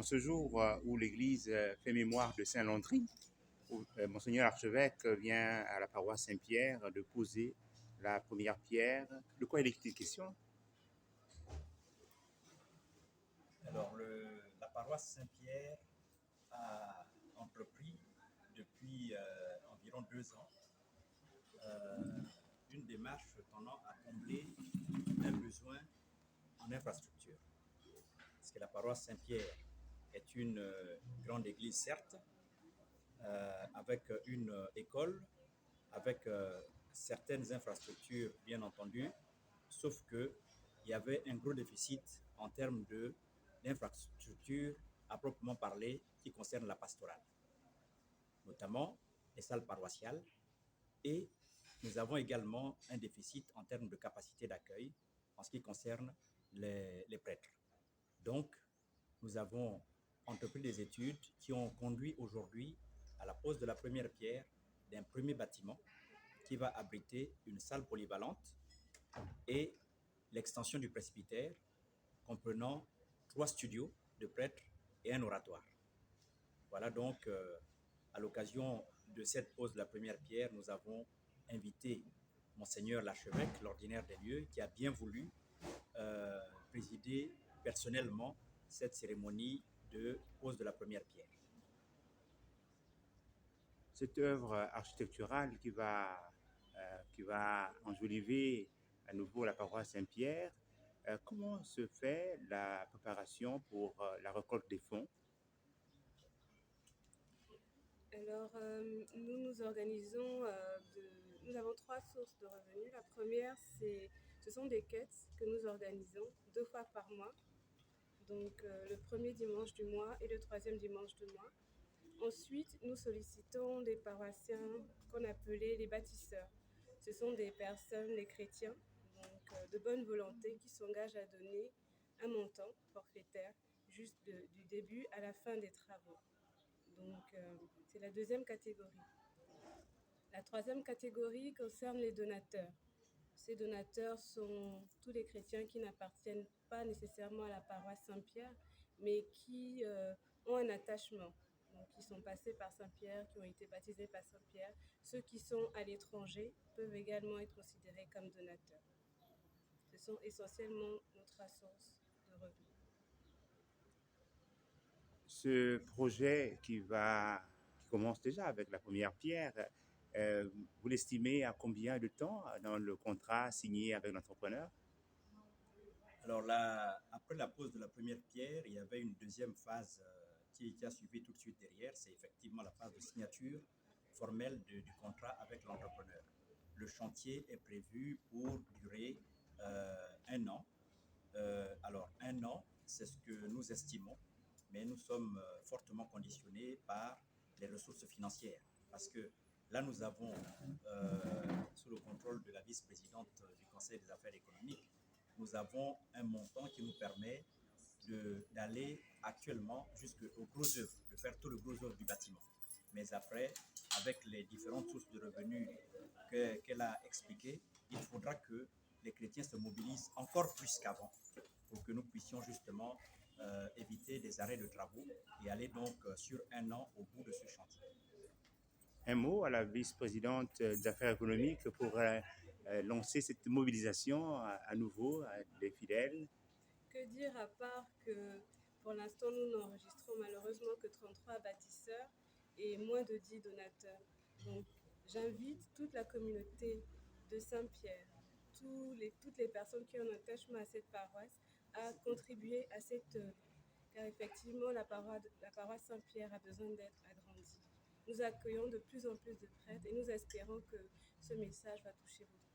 En ce jour où l'Église fait mémoire de Saint-Landry, où Monseigneur l'archevêque vient à la paroisse Saint-Pierre de poser la première pierre. De quoi il est question? Alors, la paroisse Saint-Pierre a entrepris depuis environ 2 ans une démarche tendant à combler un besoin en infrastructure. Parce que la paroisse Saint-Pierre est une grande église, certes, avec une école, avec certaines infrastructures, bien entendu, sauf qu'il y avait un gros déficit en termes d'infrastructures à proprement parler qui concerne la pastorale, notamment les salles paroissiales, et nous avons également un déficit en termes de capacité d'accueil en ce qui concerne les prêtres. Donc, nous avons entrepris des études qui ont conduit aujourd'hui à la pose de la première pierre d'un premier bâtiment qui va abriter une salle polyvalente et l'extension du presbytère comprenant 3 studios de prêtres et un oratoire. Voilà donc, à l'occasion de cette pose de la première pierre, nous avons invité Monseigneur l'archevêque, l'ordinaire des lieux, qui a bien voulu présider personnellement cette cérémonie de pose de la première pierre. Cette œuvre architecturale qui va enjoliver à nouveau la paroisse Saint-Pierre, comment se fait la préparation pour la récolte des fonds? Alors, nous organisons, nous avons 3 sources de revenus. La première, ce sont des quêtes que nous organisons 2 fois par mois, donc le premier dimanche du mois et le troisième dimanche du mois. Ensuite, nous sollicitons des paroissiens qu'on appelait les bâtisseurs. Ce sont des personnes, les chrétiens, donc de bonne volonté, qui s'engagent à donner un montant forfaitaire juste du début à la fin des travaux. Donc, c'est la deuxième catégorie. La troisième catégorie concerne les donateurs. Ces donateurs sont tous les chrétiens qui n'appartiennent pas nécessairement à la paroisse Saint-Pierre, mais qui ont un attachement. Donc, qui sont passés par Saint-Pierre, qui ont été baptisés par Saint-Pierre. Ceux qui sont à l'étranger peuvent également être considérés comme donateurs. Ce sont essentiellement notre source de revenus. Ce projet qui commence déjà avec la première pierre, vous l'estimez à combien de temps dans le contrat signé avec l'entrepreneur? Alors après la pose de la première pierre, il y avait une deuxième phase qui a suivi tout de suite derrière. C'est effectivement la phase de signature formelle du contrat avec l'entrepreneur. Le chantier est prévu pour durer 1 an. Alors 1 an, c'est ce que nous estimons, mais nous sommes fortement conditionnés par les ressources financières. Parce que là, nous avons, sous le contrôle de la vice-présidente du Conseil des affaires économiques, nous avons un montant qui nous permet d'aller actuellement jusqu'au gros œuvre, de faire tout le gros œuvre du bâtiment. Mais après, avec les différentes sources de revenus qu'elle a expliquées, il faudra que les chrétiens se mobilisent encore plus qu'avant pour que nous puissions justement éviter des arrêts de travaux et aller donc sur 1 an au bout de ce chantier. Un mot à la vice-présidente des affaires économiques pour lancer cette mobilisation à nouveau des fidèles. Que dire à part que pour l'instant, nous n'enregistrons malheureusement que 33 bâtisseurs et moins de 10 donateurs. Donc, j'invite toute la communauté de Saint-Pierre, toutes les personnes qui ont un attachement à cette paroisse, à contribuer à cette œuvre. Car effectivement, la paroisse Saint-Pierre a besoin d'être agrandie. Nous accueillons de plus en plus de prêtres et nous espérons que ce message va toucher beaucoup.